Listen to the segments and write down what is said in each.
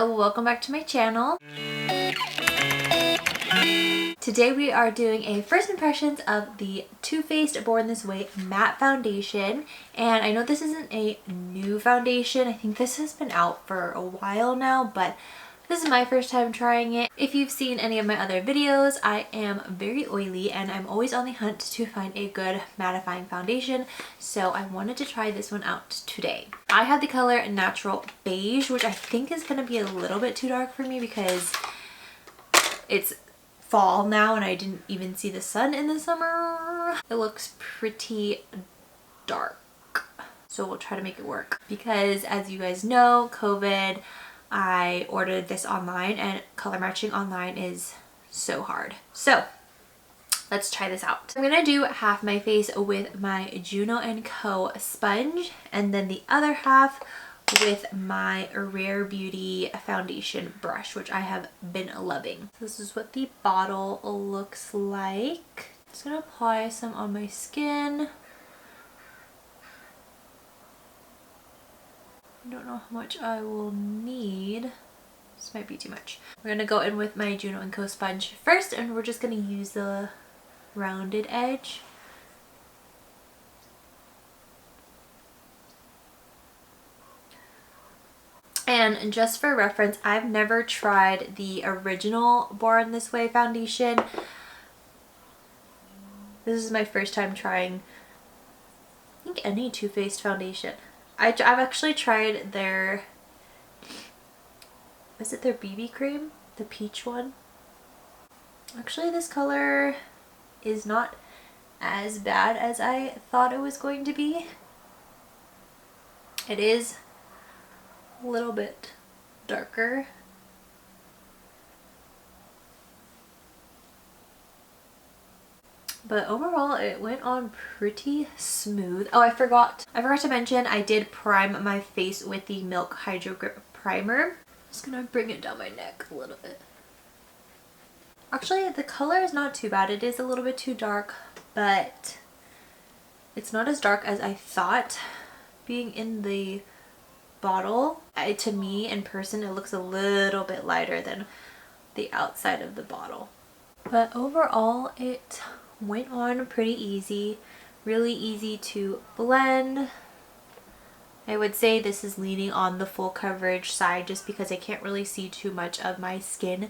welcome back to my channel. Today we are doing a first impressions of the Too Faced Born This Way matte foundation, and I know this isn't a new foundation. I think this has been out for a while now, but this is my first time trying it. If you've seen any of my other videos, I am very oily and I'm always on the hunt to find a good mattifying foundation, so I wanted to try this one out today. I have the color Natural Beige, which I think is going to be a little bit too dark for me because it's fall now and I didn't even see the sun in the summer. It looks pretty dark, so we'll try to make it work because, as you guys know, COVID, I ordered this online and color matching online is so hard. So let's try this out. I'm gonna do half my face with my Juno & Co sponge and then the other half with my Rare Beauty foundation brush, which I have been loving. This is what the bottle looks like. Just gonna apply some on my skin. I don't know how much I will need. This might be too much. We're gonna go in with my Juno & Co sponge first, and we're just gonna use the rounded edge. And just for reference, I've never tried the original Born This Way foundation. This is my first time trying, I think, any Too Faced foundation. I've actually tried their, is it their BB cream? The peach one? Actually, this color is not as bad as I thought it was going to be. It is a little bit darker. But overall, it went on pretty smooth. Oh, I forgot to mention, I did prime my face with the Milk Hydro Grip Primer. I'm just gonna bring it down my neck a little bit. Actually, the color is not too bad. It is a little bit too dark, but it's not as dark as I thought. Being in the bottle, to me in person, it looks a little bit lighter than the outside of the bottle. But overall, it went on pretty easy, really easy to blend. I would say this is leaning on the full coverage side just because I can't really see too much of my skin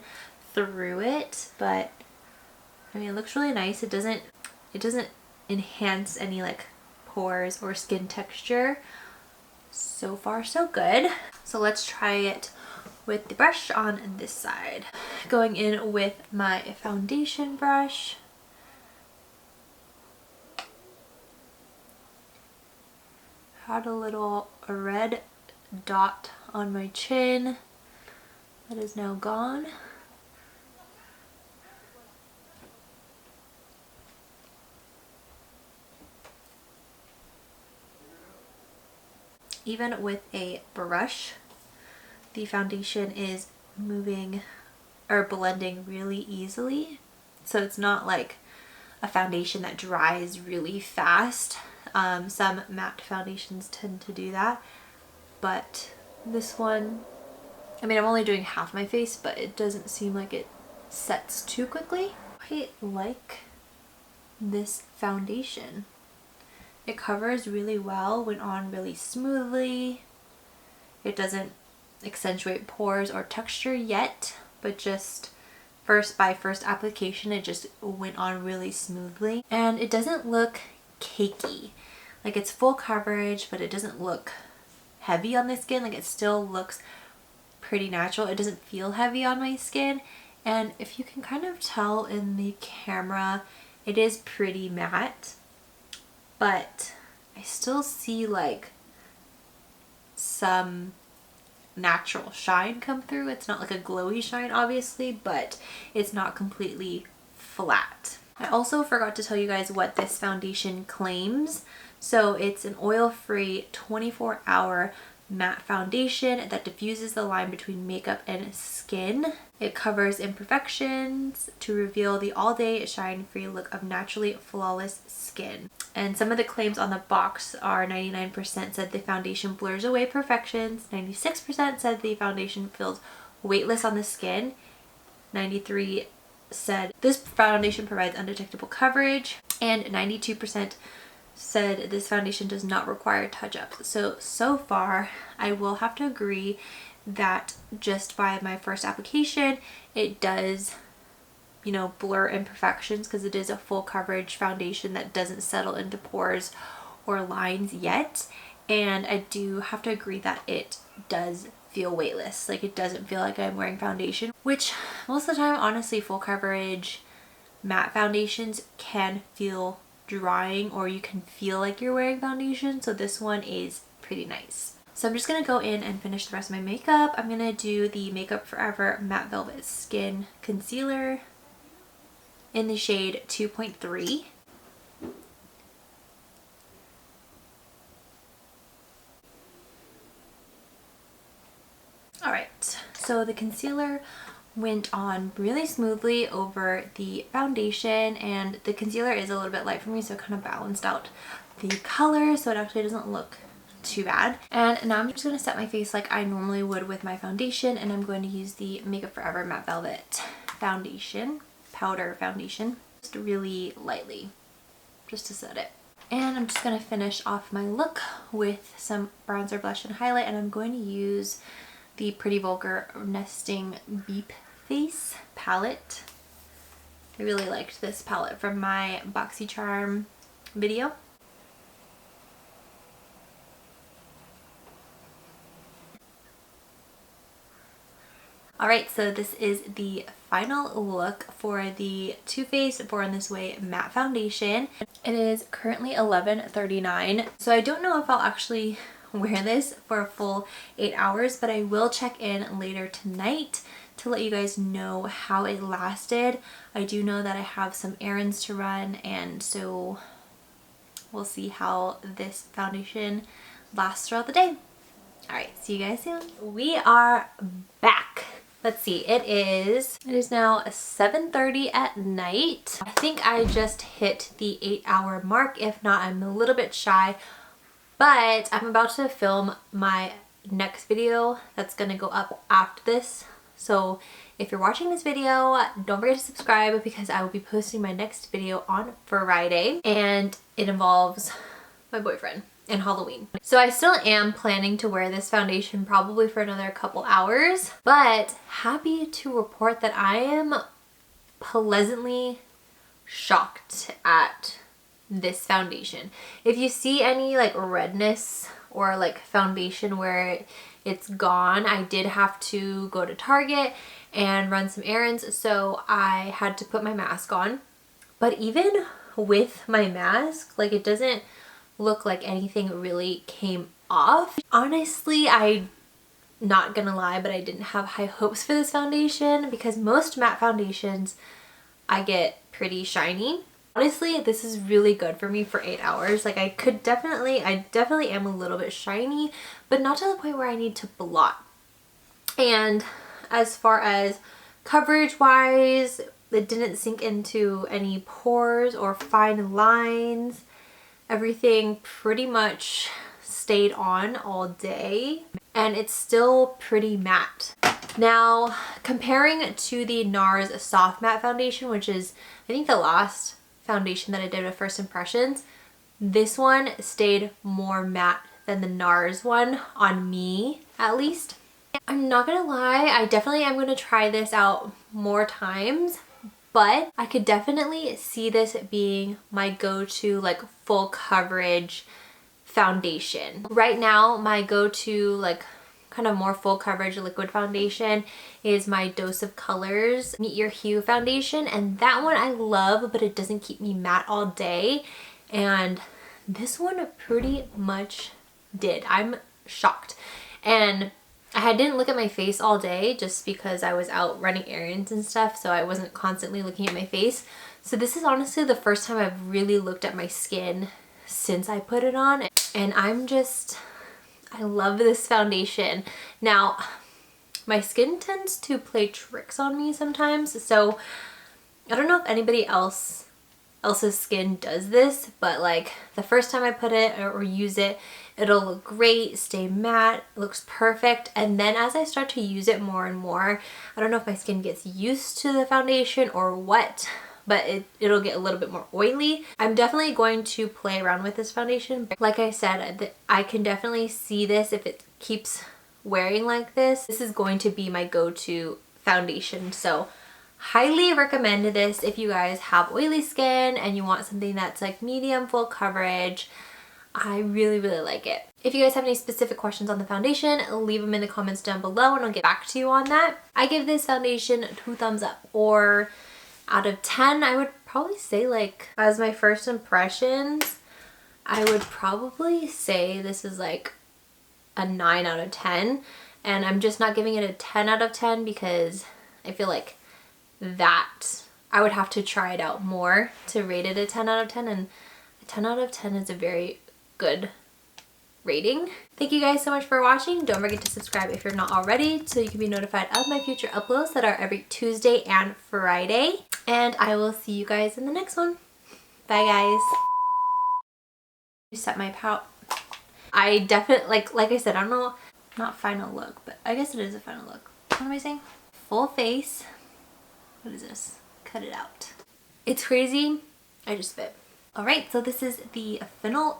through it, but I mean, it looks really nice. It doesn't enhance any like pores or skin texture. So far so good. So let's try it with the brush on this side. Going in with my foundation brush. Had a little red dot on my chin that is now gone. Even with a brush, the foundation is moving or blending really easily. So it's not like a foundation that dries really fast. Some matte foundations tend to do that, but this one, I mean, I'm only doing half my face, but it doesn't seem like it sets too quickly. I like this foundation. It covers really well, went on really smoothly. It doesn't accentuate pores or texture yet, but just by first application, it just went on really smoothly. And it doesn't look cakey. Like, it's full coverage, but it doesn't look heavy on the skin. Like, it still looks pretty natural. It doesn't feel heavy on my skin. And if you can kind of tell in the camera, it is pretty matte, but I still see like some natural shine come through. It's not like a glowy shine, obviously, but it's not completely flat. I also forgot to tell you guys what this foundation claims. So it's an oil-free 24-hour matte foundation that diffuses the line between makeup and skin. It covers imperfections to reveal the all-day shine-free look of naturally flawless skin. And some of the claims on the box are 99% said the foundation blurs away imperfections, 96% said the foundation feels weightless on the skin, 93% said this foundation provides undetectable coverage, and 92% said this foundation does not require touch-ups. So far, I will have to agree that just by my first application, it does, you know, blur imperfections because it is a full coverage foundation that doesn't settle into pores or lines yet. And I do have to agree that it does feel weightless. Like, it doesn't feel like I'm wearing foundation, which most of the time, honestly, full coverage matte foundations can feel drying, or you can feel like you're wearing foundation. So this one is pretty nice. So I'm just gonna go in and finish the rest of my makeup. I'm gonna do the Makeup Forever Matte Velvet Skin Concealer in the shade 2.3. Alright, so the concealer went on really smoothly over the foundation, and the concealer is a little bit light for me, so it kind of balanced out the color, so it actually doesn't look too bad. And now I'm just going to set my face like I normally would with my foundation, and I'm going to use the Makeup Forever Matte Velvet foundation, powder foundation, just really lightly, just to set it. And I'm just going to finish off my look with some bronzer, blush, and highlight, and I'm going to use the Pretty Vulgar Nesting Beep Face palette. I really liked this palette from my BoxyCharm video. Alright, so this is the final look for the Too Faced Born This Way matte foundation. It is currently 11:39, so I don't know if I'll actually wear this for a full 8 hours, but I will check in later tonight to let you guys know how it lasted. I do know that I have some errands to run, and so we'll see how this foundation lasts throughout the day. Alright, see you guys soon. We are back. Let's see, it is now 7:30 at night. I think I just hit the 8-hour mark. If not, I'm a little bit shy. But I'm about to film my next video that's gonna go up after this. So if you're watching this video, don't forget to subscribe because I will be posting my next video on Friday, and it involves my boyfriend and Halloween. So I still am planning to wear this foundation probably for another couple hours, but happy to report that I am pleasantly shocked at this foundation. If you see any like redness or like foundation where it's gone, I did have to go to Target and run some errands, so I had to put my mask on. But even with my mask, like, it doesn't look like anything really came off. Honestly, I'm not gonna lie, but I didn't have high hopes for this foundation because most matte foundations I get pretty shiny. Honestly, this is really good for me for 8 hours. Like, I definitely am a little bit shiny, but not to the point where I need to blot. And as far as coverage wise, it didn't sink into any pores or fine lines. Everything pretty much stayed on all day, and it's still pretty matte. Now, comparing to the NARS Soft Matte Foundation, which is I think the last foundation that I did with First Impressions, this one stayed more matte than the NARS one, on me at least. I'm not gonna lie, I definitely am gonna try this out more times, but I could definitely see this being my go-to like full coverage foundation. Right now, my go-to like kind of more full coverage liquid foundation is my Dose of Colors Meet Your Hue foundation, and that one I love, but it doesn't keep me matte all day, and this one pretty much did. I'm shocked. And I didn't look at my face all day just because I was out running errands and stuff, so I wasn't constantly looking at my face. So this is honestly the first time I've really looked at my skin since I put it on, and I love this foundation. Now, my skin tends to play tricks on me sometimes, so I don't know if anybody else's skin does this, but like the first time I put it or use it, it'll look great, stay matte, looks perfect, and then as I start to use it more and more, I don't know if my skin gets used to the foundation or what, but it'll get a little bit more oily. I'm definitely going to play around with this foundation. Like I said, I can definitely see this if it keeps wearing like this. This is going to be my go-to foundation, so highly recommend this if you guys have oily skin and you want something that's like medium full coverage. I really like it. If you guys have any specific questions on the foundation, leave them in the comments down below and I'll get back to you on that. I give this foundation 2 thumbs up, or out of 10, I would probably say, like, as my first impressions, I would probably say this is like a 9 out of 10. And I'm just not giving it a 10 out of 10 because I feel like that I would have to try it out more to rate it a 10 out of 10, and a 10 out of 10 is a very good rating. Thank you guys so much for watching. Don't forget to subscribe if you're not already so you can be notified of my future uploads that are every Tuesday and Friday. And I will see you guys in the next one. Bye guys. Set my pout. I definitely, like I said, I don't know, not final look, but I guess it is a final look. What am I saying? Full face. What is this? Cut it out. It's crazy. I just spit. Alright, so this is the final